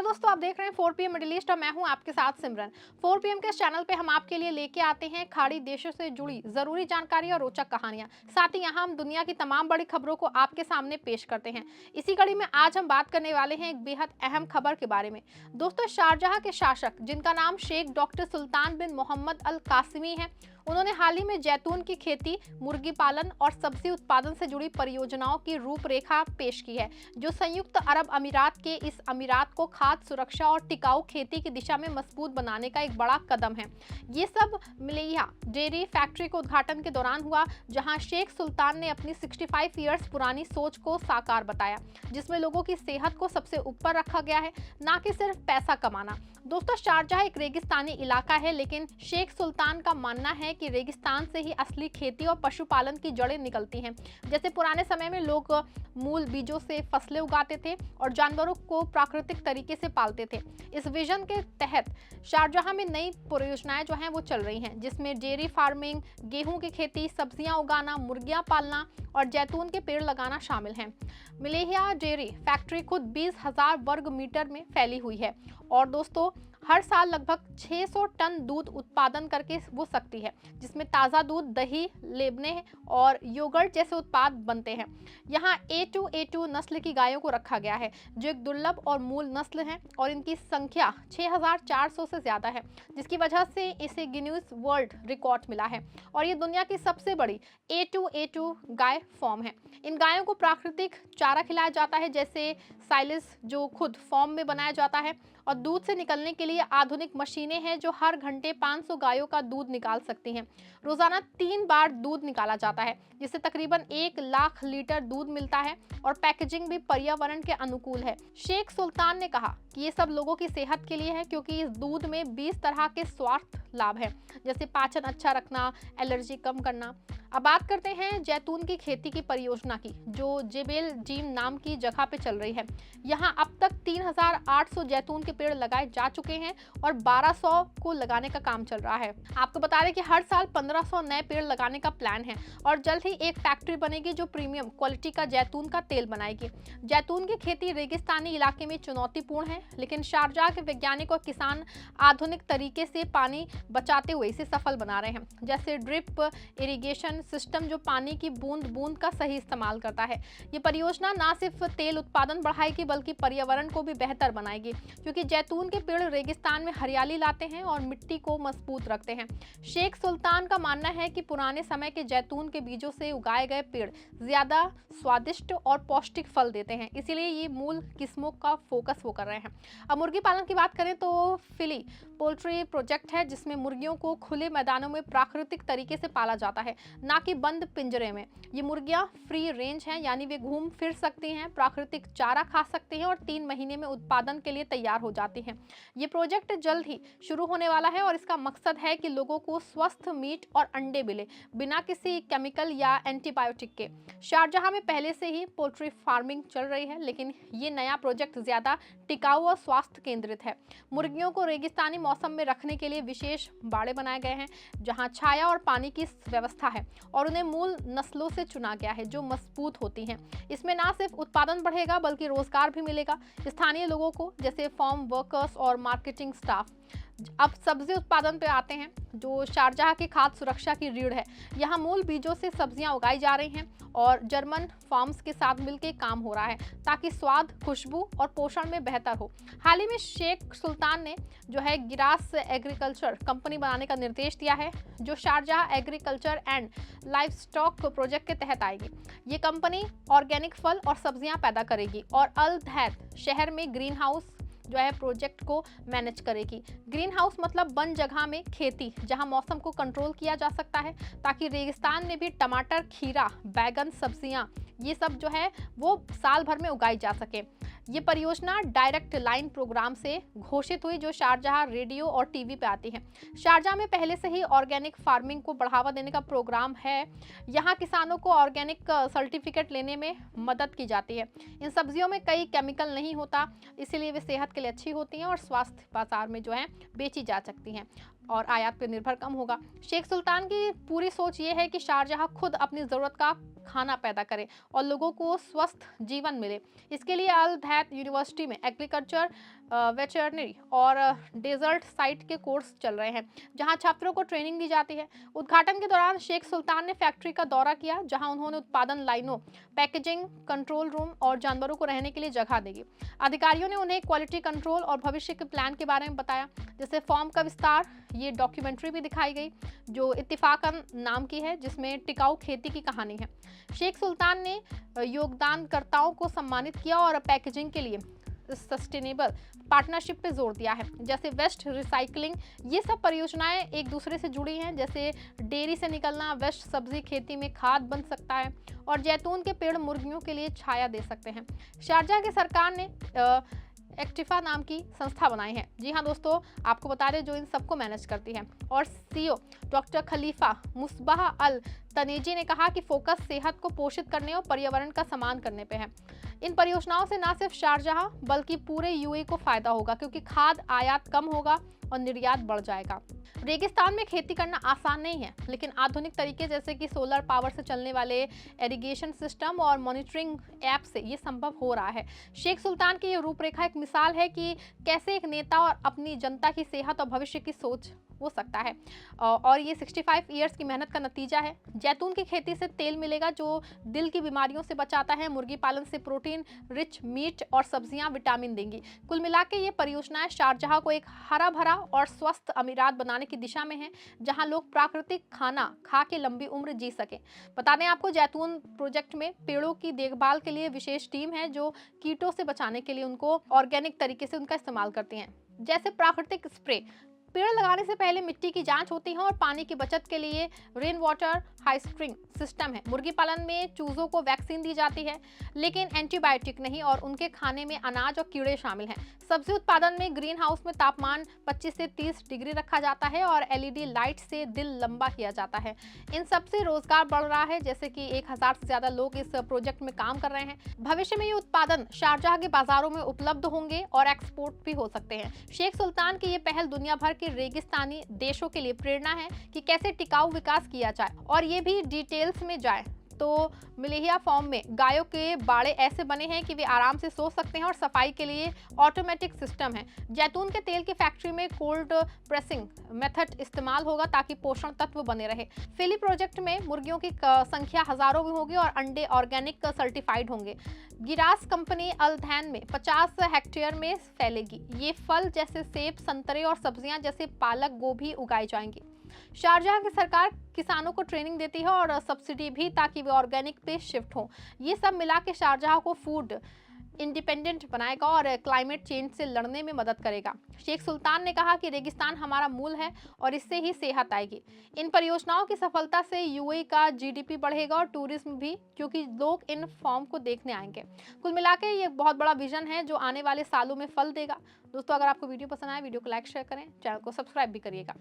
Hello दोस्तों, आप देख रहे हैं 4 PM मिडिल ईस्ट और मैं हूं आपके साथ सिमरन। 4 PM के इस चैनल पे हम आपके लिए लेके आते हैं खाड़ी देशों से जुड़ी जरूरी जानकारी और रोचक कहानियां। साथ ही यहां हम दुनिया की तमाम बड़ी खबरों को आपके सामने पेश करते हैं। इसी कड़ी में आज हम बात करने वाले हैं एक बेहद अहम खबर के बारे में। दोस्तों, शारजाह के शासक जिनका नाम शेख डॉक्टर सुल्तान बिन मोहम्मद अल कासिमी है, उन्होंने हाल ही में जैतून की खेती, मुर्गी पालन और सब्जी उत्पादन से जुड़ी परियोजनाओं की रूपरेखा पेश की है, जो संयुक्त अरब अमीरात के इस अमीरात को खाद्य सुरक्षा और टिकाऊ खेती की दिशा में मजबूत बनाने का एक बड़ा कदम है। ये सब मिलेहिया डेयरी फैक्ट्री के उद्घाटन के दौरान हुआ, जहां शेख सुल्तान ने अपनी 65 ईयर्स पुरानी सोच को साकार बताया, जिसमें लोगों की सेहत को सबसे ऊपर रखा गया है, ना कि सिर्फ पैसा कमाना। दोस्तों, शारजाह एक रेगिस्तानी इलाका है, लेकिन शेख सुल्तान का मानना है कि रेगिस्तान से ही असली खेती और पशुपालन की जड़ें निकलती हैं। जैसे पुराने समय में लोग मूल बीजों से फसलें उगाते थे और जानवरों को प्राकृतिक तरीके से पालते थे। इस विजन के तहत शारजाह में नई परियोजनाएं जो हैं वो चल रही हैं, जिसमें डेयरी फार्मिंग, गेहूं की खेती, सब्जियां उगाना, मुर्गियां पालना और जैतून के पेड़ लगाना शामिल हैं। मिलेहिया डेयरी फैक्ट्री खुद 20,000 वर्ग मीटर में फैली हुई है और दोस्तों हर साल लगभग 600 टन दूध उत्पादन करके वो सकती है, जिसमें ताज़ा दूध, दही, लेबने और योगर्ट जैसे उत्पाद बनते हैं। यहाँ A2A2 नस्ल की गायों को रखा गया है, जो एक दुर्लभ और मूल नस्ल है और इनकी संख्या 6,400 से ज़्यादा है, जिसकी वजह से इसे गिनीज वर्ल्ड रिकॉर्ड मिला है और ये दुनिया की सबसे बड़ी A2A2 गाय फॉर्म है। इन गायों को प्राकृतिक चारा खिलाया जाता है, जैसे साइलिस, जो खुद फॉर्म में बनाया जाता है, और दूध से निकलने के लिए आधुनिक मशीनें हैं जो हर घंटे 500 गायों का दूध निकाल सकती हैं। रोजाना 3 बार दूध निकाला जाता है, जिससे तकरीबन 1 लाख लीटर दूध मिलता है और पैकेजिंग भी पर्यावरण के अनुकूल है। शेख सुल्तान ने कहा कि ये सब लोगों की सेहत के लिए है, क्योंकि इस दूध में 20 तरह के स्वास्थ्य लाभ हैं, जैसे पाचन अच्छा रखना, एलर्जी कम करना। अब बात करते हैं जैतून की खेती की परियोजना की, जो जेबेल जीम नाम की जगह पे चल रही है। यहाँ अब तक 3,800 जैतून के पेड़ लगाए जा चुके हैं और 1,200 को लगाने का काम चल रहा है। आपको बता दें कि हर साल 1,500 नए पेड़ लगाने का प्लान है और जल्द ही एक फैक्ट्री बनेगी जो प्रीमियम क्वालिटी का जैतून का तेल बनाएगी। जैतून की खेती रेगिस्तानी इलाके में चुनौतीपूर्ण है, लेकिन शारजाह के वैज्ञानिक और किसान आधुनिक तरीके से पानी बचाते हुए इसे सफल बना रहे हैं, जैसे ड्रिप इरिगेशन सिस्टम, जो पानी की बूंद बूंद का सही इस्तेमाल करता है। ये परियोजना ना सिर्फ तेल उत्पादन बढ़ाएगी, बल्कि पर्यावरण को भी बेहतर बनाएगी, क्योंकि जैतून के पेड़ रेगिस्तान में हरियाली लाते हैं और मिट्टी को मजबूत रखते हैं। शेख सुल्तान का मानना है कि पुराने समय के जैतून के बीजों से उगाए गए पेड़ ज्यादा स्वादिष्ट और पौष्टिक फल देते हैं, इसीलिए ये मूल किस्मों का फोकस वो कर रहे हैं। अब मुर्गी पालन की बात करें तो फिली पोल्ट्री प्रोजेक्ट है, जिसमें मुर्गियों को खुले मैदानों में प्राकृतिक तरीके से पाला जाता है, ना कि बंद पिंजरे में। ये मुर्गियां फ्री रेंज हैं, यानी वे घूम फिर सकती हैं, प्राकृतिक चारा खा सकती हैं और 3 महीने में उत्पादन के लिए तैयार हो जाती हैं। ये प्रोजेक्ट जल्द ही शुरू होने वाला है और इसका मकसद है कि लोगों को स्वस्थ मीट और अंडे मिले, बिना किसी केमिकल या एंटीबायोटिक के। शारजाह में पहले से ही पोल्ट्री फार्मिंग चल रही है, लेकिन ये नया प्रोजेक्ट ज्यादा टिकाऊ और स्वास्थ्य केंद्रित है। मुर्गियों को रेगिस्तानी मौसम में रखने के लिए विशेष बाड़े बनाए गए हैं, जहां छाया और पानी की व्यवस्था है, और उन्हें मूल नस्लों से चुना गया है जो मजबूत होती हैं। इसमें ना सिर्फ उत्पादन बढ़ेगा, बल्कि रोजगार भी मिलेगा स्थानीय लोगों को, जैसे फार्म वर्कर्स और मार्केटिंग स्टाफ। अब सब्जी उत्पादन पे आते हैं, जो शारजाह की खाद्य सुरक्षा की रीढ़ है। यहाँ मूल बीजों से सब्जियां उगाई जा रही हैं और जर्मन फार्म्स के साथ मिलकर काम हो रहा है, ताकि स्वाद, खुशबू और पोषण में बेहतर हो। हाल ही में शेख सुल्तान ने जो है गिरास एग्रीकल्चर कंपनी बनाने का निर्देश दिया है, जो Sharjah agriculture and livestock project के तहत आएगी। ये कंपनी ऑर्गेनिक फल और सब्जियां पैदा करेगी और अल धैत शहर में ग्रीन हाउस जो है प्रोजेक्ट को मैनेज करेगी। ग्रीन हाउस मतलब बंद जगह में खेती, जहां मौसम को कंट्रोल किया जा सकता है, ताकि रेगिस्तान में भी टमाटर, खीरा, बैगन, सब्जियां, ये सब जो है वो साल भर में उगाई जा सके। ये परियोजना डायरेक्ट लाइन प्रोग्राम से घोषित हुई, जो शारजाह रेडियो और टीवी पे आती है। शारजाह में पहले से ही ऑर्गेनिक फार्मिंग को बढ़ावा देने का प्रोग्राम है। यहाँ किसानों को ऑर्गेनिक सर्टिफिकेट लेने में मदद की जाती है। इन सब्जियों में कई केमिकल नहीं होता, इसीलिए वे सेहत के लिए अच्छी होती हैं और स्वास्थ्य बाजार में जो है बेची जा सकती हैं। और आयात पर निर्भर कम होगा। शेख सुल्तान की पूरी सोच ये है कि शारजाह खुद अपनी ज़रूरत का खाना पैदा करे और लोगों को स्वस्थ जीवन मिले। इसके लिए अल हैथ यूनिवर्सिटी में एग्रीकल्चर, वेटरनरी और डेजर्ट साइट के कोर्स चल रहे हैं, जहां छात्रों को ट्रेनिंग दी जाती है। उद्घाटन के दौरान शेख सुल्तान ने फैक्ट्री का दौरा किया, जहां उन्होंने उत्पादन लाइनों, पैकेजिंग, कंट्रोल रूम और जानवरों को रहने के लिए जगह देगी। अधिकारियों ने उन्हें क्वालिटी कंट्रोल और भविष्य के प्लान के बारे में बताया, जैसे फॉर्म का विस्तार। ये डॉक्यूमेंट्री भी दिखाई गई जो इत्तिफाकन नाम की है, जिसमें टिकाऊ खेती की कहानी है। शेख सुल्तान ने योगदानकर्ताओं को सम्मानित किया और पैकेजिंग के लिए सस्टेनेबल पार्टनरशिप पे जोर दिया है, जैसे वेस्ट रिसाइकलिंग। ये सब परियोजनाएं एक दूसरे से जुड़ी हैं, जैसे डेयरी से निकलना वेस्ट सब्जी खेती में खाद बन सकता है और जैतून के पेड़ मुर्गियों के लिए छाया दे सकते हैं। शारजाह की सरकार ने एक्टिफा नाम की संस्था बनाई है। जी हाँ दोस्तों, आपको बता दें, जो इन सबको मैनेज करती है। और सीईओ डॉक्टर खलीफा मुस्बाह अल तनेजी ने कहा कि फोकस सेहत को पोषित करने और पर्यावरण का सम्मान करने पे है। इन परियोजनाओं से न सिर्फ शारजाह बल्कि पूरे यूएई को फायदा होगा, क्योंकि खाद आयात कम होगा और निर्यात बढ़ जाएगा। रेगिस्तान में खेती करना आसान नहीं है, लेकिन आधुनिक तरीके जैसे कि सोलर पावर से चलने वाले इरिगेशन सिस्टम और मॉनिटरिंग ऐप से ये संभव हो रहा है। शेख सुल्तान की ये रूपरेखा एक मिसाल है कि कैसे एक नेता और अपनी जनता की सेहत और भविष्य की सोच हो सकता है। और ये 65 इयर्स की मेहनत का नतीजा है। जैतून की खेती से तेल मिलेगा जो दिल की बीमारियों से बचाता है। मुर्गी पालन से प्रोटीन रिच मीट और सब्जियां विटामिन देंगी। कुल मिलाकर ये परियोजनाएं शारजाह को एक हरा भरा और स्वस्थ अमीरात बनाने की दिशा में है, जहां लोग प्राकृतिक खाना खा के लंबी उम्र जी सकें। बता दें आपको, जैतून प्रोजेक्ट में पेड़ों की देखभाल के लिए विशेष टीम है जो कीटों से बचाने के लिए उनको ऑर्गेनिक तरीके से उनका इस्तेमाल करती हैं, जैसे प्राकृतिक स्प्रे। पेड़ लगाने से पहले मिट्टी की जांच होती है और पानी की बचत के लिए रेन वाटर हार्वेस्टिंग सिस्टम है। मुर्गी पालन में चूजों को वैक्सीन दी जाती है, लेकिन एंटीबायोटिक नहीं, और उनके खाने में अनाज और कीड़े शामिल हैं। सब्जी उत्पादन में ग्रीन हाउस में तापमान 25 से 30 डिग्री रखा जाता है और एलईडी लाइट से दिन लंबा किया जाता है। इन सब से रोजगार बढ़ रहा है, जैसे कि 1000 से ज्यादा लोग इस प्रोजेक्ट में काम कर रहे हैं। भविष्य में ये उत्पादन शारजाह के बाजारों में उपलब्ध होंगे और एक्सपोर्ट भी हो सकते हैं। शेख सुल्तान की ये पहल दुनिया भर के रेगिस्तानी देशों के लिए प्रेरणा है कि कैसे टिकाऊ विकास किया जाए। और ये भी डिटेल्स में जाए तो मिलेहिया फार्म में गायों के बाड़े ऐसे बने हैं कि वे आराम से सो सकते हैं और सफाई के लिए ऑटोमेटिक सिस्टम है। जैतून के तेल की फैक्ट्री में कोल्ड प्रेसिंग मेथड इस्तेमाल होगा ताकि पोषण तत्व बने रहे। फिली प्रोजेक्ट में मुर्गियों की संख्या हजारों में होगी और अंडे ऑर्गेनिक सर्टिफाइड होंगे। गिरास कंपनी अल्धैन में 50 हेक्टेयर में फैलेगी। ये फल जैसे सेब, संतरे और सब्जियां जैसे पालक, गोभी उगाई जाएंगी। शारजाह की सरकार किसानों को ट्रेनिंग देती है और सब्सिडी भी, ताकि वे ऑर्गेनिक पे शिफ्ट हों। ये सब मिला के शारजाह को फूड इंडिपेंडेंट बनाएगा और क्लाइमेट चेंज से लड़ने में मदद करेगा। शेख सुल्तान ने कहा कि रेगिस्तान हमारा मूल है और इससे ही सेहत आएगी। इन परियोजनाओं की सफलता से यूएई का जीडीपी बढ़ेगा और टूरिज्म भी, क्योंकि लोग इन फॉर्म को देखने आएंगे। कुल मिलाकर ये बहुत बड़ा विजन है जो आने वाले सालों में फल देगा। दोस्तों, अगर आपको वीडियो पसंद आए, वीडियो को लाइक शेयर करें, चैनल को सब्सक्राइब भी करिएगा।